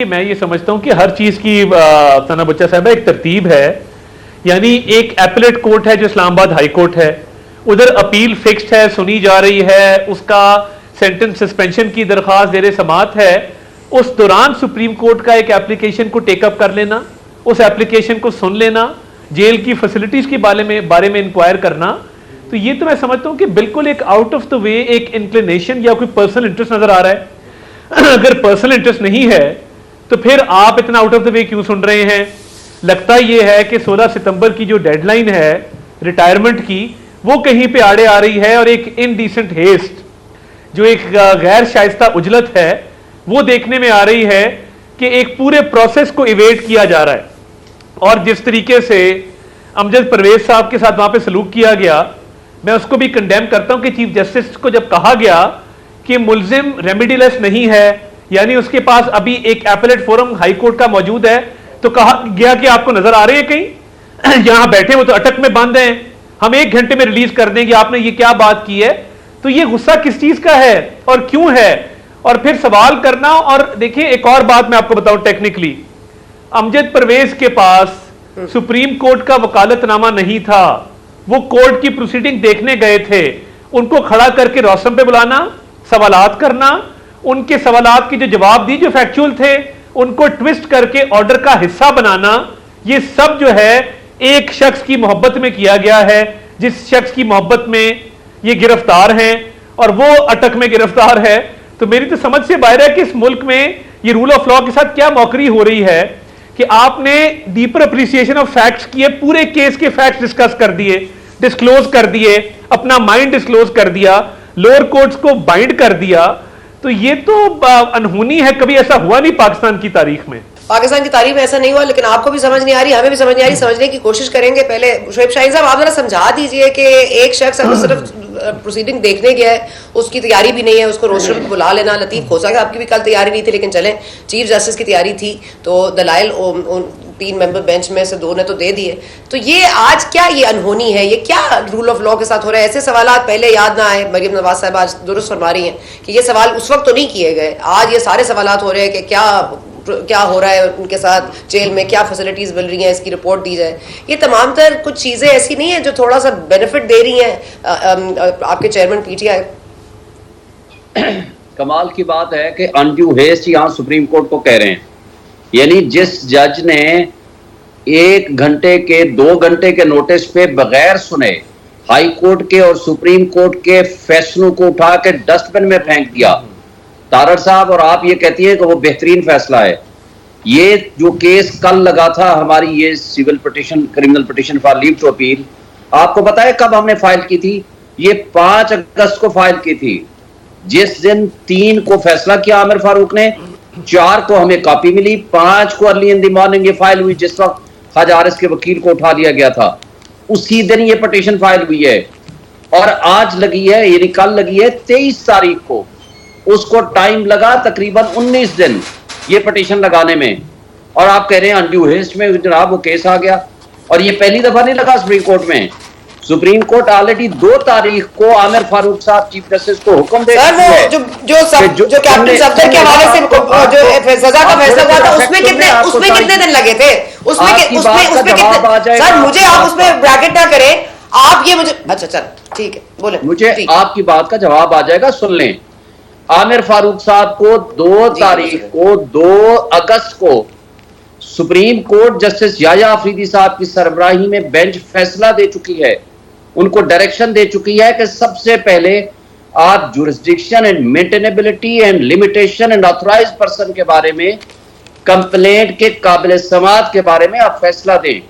मैं ये समझता हूं कि हर चीज की सना बच्चा साहब एक तरतीब है। यानी एक एपलेट कोर्ट है जो इस्लामाबाद हाई कोर्ट है, उधर अपील फिक्स्ड है, सुनी जा रही है, उसका सेंटेंस सस्पेंशन की दरखास्त जेर समात है। उस दौरान सुप्रीम कोर्ट का एक एप्लीकेशन को टेकअप कर लेना, उस एप्लीकेशन को सुन लेना, जेल की फैसिलिटीज के बारे में इंक्वायर करना, तो ये तो मैं समझता हूं कि बिल्कुल एक आउट ऑफ द वे एक इंक्लिनेशन या कोई पर्सनल इंटरेस्ट नजर आ रहा है। अगर पर्सनल इंटरेस्ट नहीं है तो फिर आप इतना आउट ऑफ द वे क्यों सुन रहे हैं? लगता यह है कि 16 सितंबर की जो डेडलाइन है रिटायरमेंट की, वो कहीं पे आड़े आ रही है और एक इनडिसेंट हेस्ट, जो एक गैर शाइस्ता उजलत है, वो देखने में आ रही है कि एक पूरे प्रोसेस को इवेट किया जा रहा है। और जिस तरीके से अमजद परवेज साहब के साथ वहां पे सलूक किया गया, मैं उसको भी कंडेम करता हूं कि चीफ जस्टिस को जब कहा गया कि मुलजिम रेमिडीलेस नहीं है, यानी उसके पास अभी एक एपलेट फोरम हाई कोर्ट का मौजूद है, तो कहा गया कि आपको नजर आ रहे हैं कहीं यहां बैठे वो तो अटक में बंद हैं, हम 1 घंटे में रिलीज कर देंगे, आपने ये क्या बात की है? तो ये गुस्सा किस चीज का है और क्यों है? और फिर सवाल करना। और देखिए एक और बात मैं आपको बताऊं, टेक्निकली अमजद परवेज के पास सुप्रीम कोर्ट का वकालतनामा नहीं था, वो कोर्ट की प्रोसीडिंग देखने गए थे। उनको खड़ा करके रोशम पे बुलाना, सवालात करना, उनके सवालात के जो जवाब दी जो फैक्चुअल थे उनको ट्विस्ट करके ऑर्डर का हिस्सा बनाना, ये सब जो है एक शख्स की मोहब्बत में किया गया है, जिस शख्स की मोहब्बत में ये गिरफ्तार हैं और वो अटक में गिरफ्तार है। तो मेरी तो समझ से बाहर है कि इस मुल्क में ये रूल ऑफ लॉ के साथ क्या मौकरी हो रही है कि आपने डीपर अप्रिसिएशन ऑफ फैक्ट्स किए, पूरे केस के फैक्ट्स डिस्कस कर दिए, डिस्क्लोज कर दिए, अपना माइंड डिस्क्लोज कर दिया, लोअर कोर्ट्स को बाइंड कर दिया। तो ये तो अनहोनी है, कभी ऐसा हुआ नहीं पाकिस्तान की तारीख में। पाकिस्तान की तारीख में ऐसा नहीं हुआ, लेकिन आपको भी समझ नहीं आ रही, हमें भी समझ नहीं आ रही, समझने की कोशिश करेंगे। पहले शोएब शाहीन साहब आप जरा समझा दीजिए कि एक शख्स अगर सिर्फ प्रोसीडिंग देखने गया है, उसकी तैयारी भी नहीं है, उसको रोस्टर पे बुला लेना। लतीफ खोसा का आपकी भी कल तैयारी नहीं थी, लेकिन चलें चीफ जस्टिस की तैयारी थी, तो दलाइल 3 मेंबर बेंच में से 2 ने तो दे दिए। तो ये आज क्या ये अनहोनी है, ये क्या रूल ऑफ लॉ के साथ हो रहा है? ऐसे सवाल पहले याद ना आए। मरियम नवाज साहब आज दुरुस्त फरमा रही हैं कि ये सवाल उस वक्त तो नहीं किए गए, आज ये सारे सवाल हो रहे हैं कि क्या हो रहा है उनके साथ जेल में, क्या फैसिलिटीज मिल रही हैं, इसकी रिपोर्ट दी जाए। ये तमाम तर कुछ चीजें ऐसी नहीं है जो थोड़ा सा बेनिफिट दे रही हैं आपके चेयरमैन पीटीआई। कमाल की बात है कि अनड्यू हेस्ट यहां सुप्रीम कोर्ट को कह रहे हैं, यानी जिस जज ने 1 घंटे के 2 घंटे के नोटिस पे बगैर सुने हाई कोर्ट के और सुप्रीम कोर्ट के फैसलों को उठा के डस्टबिन में फेंक दिया, तारड़ साहब, और आप ये कहती हैं कि वो बेहतरीन फैसला है। ये जो केस कल लगा था हमारी, ये civil petition, criminal petition for leave to appeal, आपको पता है कब हमने फाइल की थी? ये 5 अगस्त को फाइल की थी, जिस दिन 3 को फैसला किया आमिर फारूक ने, 4 को हमें कॉपी मिली, 5 को अर्ली इन द मॉर्निंग ये फाइल हुई, जिस वक्त ख्वाजा आरिस के वकील को उठा लिया गया था, उसी दिन ये पिटीशन फाइल हुई है। और आज लगी है, यानी कल लगी है 23 तारीख को, उसको टाइम लगा तकरीबन 19 दिन ये पिटीशन लगाने में, और आप कह रहे हैं अनड्यू हेस्ट में जनाब वो केस आ गया। और ये पहली दफा नहीं लगा सुप्रीम कोर्ट में, सुप्रीम कोर्ट ऑलरेडी 2 तारीख को आमिर फारूक साहब चीफ जस्टिस को हुक्म दे सर, वो जो कैप्टन सफदर के हवाले से जो सजा का फैसला हुआ था, उसमें कितने दिन लगे थे? उसमें कितने? सर मुझे आप उसमें ब्रैकेट ना करें, आप ये मुझे, अच्छा चल ठीक है बोले, मुझे आपकी बात का जवाब आ जाएगा, सुन लें। आमिर फारूक साहब को 2 तारीख को 2 अगस्त को सुप्रीम कोर्ट जस्टिस याया अफरीदी साहब की सरबराही में बेंच फैसला दे चुकी है, उनको डायरेक्शन दे चुकी है कि सबसे पहले आप jurisdiction and maintainability and limitation and authorised person के बारे में, कंप्लेंट के काबिल समाअत के बारे में आप फैसला दें।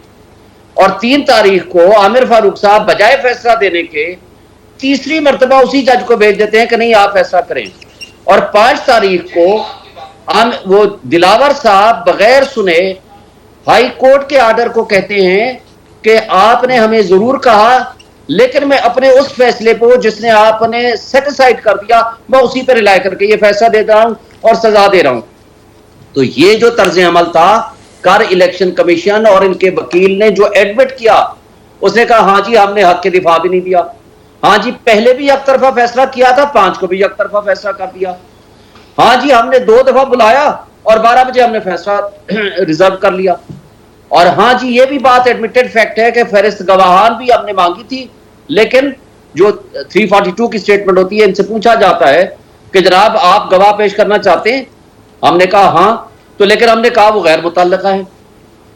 और 3 तारीख को आमिर फारूक साहब बजाय फैसला देने के तीसरी मर्तबा उसी जज को भेज देते हैं कि नहीं आप फैसला करें। और 5 तारीख को वो दिलावर साहब बगैर सुने हाई कोर्ट के आर्डर को कहते हैं कि आपने हमें जरूर कहा, लेकिन मैं अपने उस फैसले को जिसने आपने सेटिसाइड कर दिया, मैं उसी पर रिलाय करके ये फैसला दे रहा हूं और सजा दे रहा हूं। तो ये जो तर्ज अमल था, कर इलेक्शन कमीशन और इनके वकील ने जो एडमिट किया, उसने कहा हाँ जी हमने हक के दिफा भी नहीं दिया, हाँ जी पहले भी एक तरफा फैसला किया था, 5 को भी एक तरफा फैसला कर दिया, हाँ जी हमने 2 दफा बुलाया और 12 बजे हमने फैसला रिजर्व कर लिया। और हाँ जी, ये भी बात एडमिटेड फैक्ट है कि फहरिस्त गवाहान भी हमने मांगी थी, लेकिन जो 342 की स्टेटमेंट होती है, इनसे पूछा जाता है कि जनाब आप गवाह पेश करना चाहते हैं? हमने कहा हाँ, तो लेकिन हमने कहा वो गैर मुतल्लका है।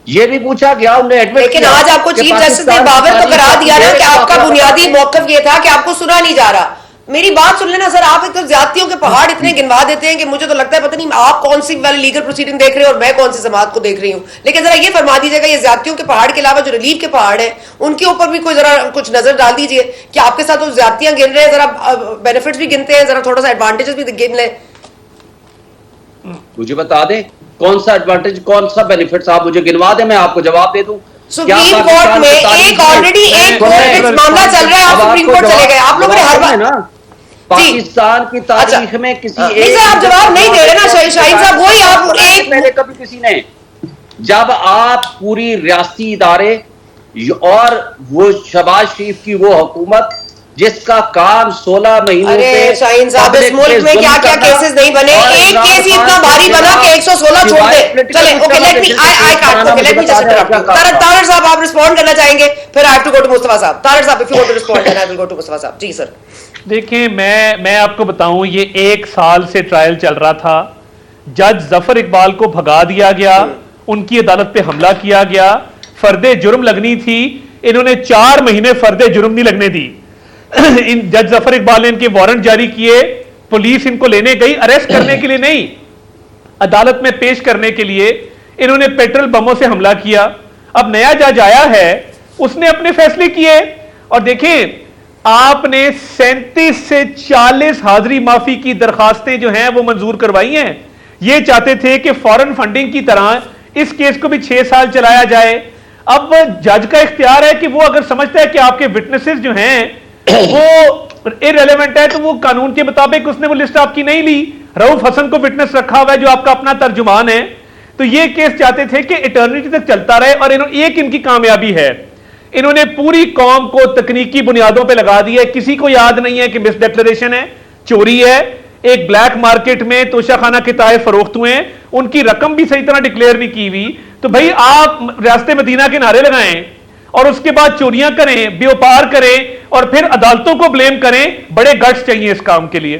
ये भी पूछा गया, उन्हें एडमिट लेकिन किया आज आपको कि चीफ जस्टिस ने पाकिस्तान बाबर को की करा दिया ना कि आपका तारीख बुनियादी मौकफ ये था कि आपको सुना नहीं जा रहा। मेरी बात सुन लेना सर, आप एक तो ज्यादतियों के पहाड़ इतने गिनवा देते हैं कि मुझे तो लगता है पता नहीं आप कौन सी वाली लीगल प्रोसीडिंग देख रहे हो और मैं कौन सी समाअत को देख रही हूं। लेकिन जरा ये फरमा दीजिएगा, ये ज्यादतियों के पहाड़ के अलावा जो रिलीफ के पहाड़ हैं उनके ऊपर भी कोई जरा कुछ नजर डाल दीजिए कि आपके साथ वो ज्यादतियां गिन रहे हैं, जरा बेनिफिट्स भी गिनते हैं, जरा थोड़ा सा एडवांटेजेस भी गिन लें। मुझे बता दें कौन सा एडवांटेज, कौन सा बेनिफिट्स, आप मुझे गिनवा दें, मैं आपको जवाब दे दूं। सुप्रीम कोर्ट में एक ऑलरेडी एक मामला चल रहा है, आप सुप्रीम कोर्ट चले गए। आप लोगों ने हर बार ना पाकिस्तान की तारीख में किसी नहीं सर, आप जवाब नहीं दे रहे ना शाहीन साहब, वही आप एक पहले कभी किसी ने, जब आप पूरी रियासती इदारे और वो शहबाज शरीफ की वो हुकूमत जिसका काम 16 महीनों अरे पे शाहीन साहब, इस मुल्क में क्या क्या केसेस नहीं बने, एक केस ही इतना भारी बना कि 116 छोड़ दे। चले okay, let me I cut okay, let me just interrupt. Tarar साहब आप रिस्पॉन्ड करना चाहेंगे, फिर I have to go to Mustafa साहब। तारड़ साहब if you want to respond then I will go to Mustafa साहब। जी सर। देखिए, मैं आपको बताऊं, ये 1 साल से ट्रायल चल रहा था। जज जफर इकबाल को भगा दिया गया, उनकी अदालत पे हमला किया गया, फर्दे जुर्म लगनी थी, इन्होंने 4 महीने फर्दे जुर्म नहीं लगने दी। इन जज जफर इकबाल ने इनके वारंट जारी किए, पुलिस इनको लेने गई, अरेस्ट करने के लिए नहीं, अदालत में पेश करने के लिए। इन्होंने पेट्रोल बमों से हमला किया। अब नया जज आया है, उसने अपने फैसले किए और देखें, आपने 37 से 40 हाजिरी माफी की दरखास्तें जो हैं वो मंजूर करवाई हैं। ये चाहते थे कि फॉरेन फंडिंग की तरह इस केस को भी 6 साल चलाया जाए। अब जज का इख्तियार है कि वो अगर समझता है कि आपके विटनेसेस जो हैं वो इररेलेवेंट है, तो वो कानून के मुताबिक उसने वो लिस्ट आपकी नहीं ली। रऊफ हसन को विटनेस रखा हुआ है जो आपका अपना तर्जुमान है। तो ये केस चाहते थे कि इटर्निटी तक चलता रहे। और एक इनकी कामयाबी है, इन्होंने पूरी कौम को तकनीकी बुनियादों पे लगा दिया है। किसी को याद नहीं है कि मिस डिक्लेरेशन है, चोरी है, एक ब्लैक मार्केट में तोशाखाना के ताए फरोख्त हुए हैं, उनकी रकम भी सही तरह डिक्लेयर नहीं की हुई। तो भाई आप रास्ते मदीना के नारे लगाएं और उसके बाद चोरियां करें, व्यापार करें और फिर अदालतों को ब्लेम करें, बड़े गट्स चाहिए इस काम के लिए।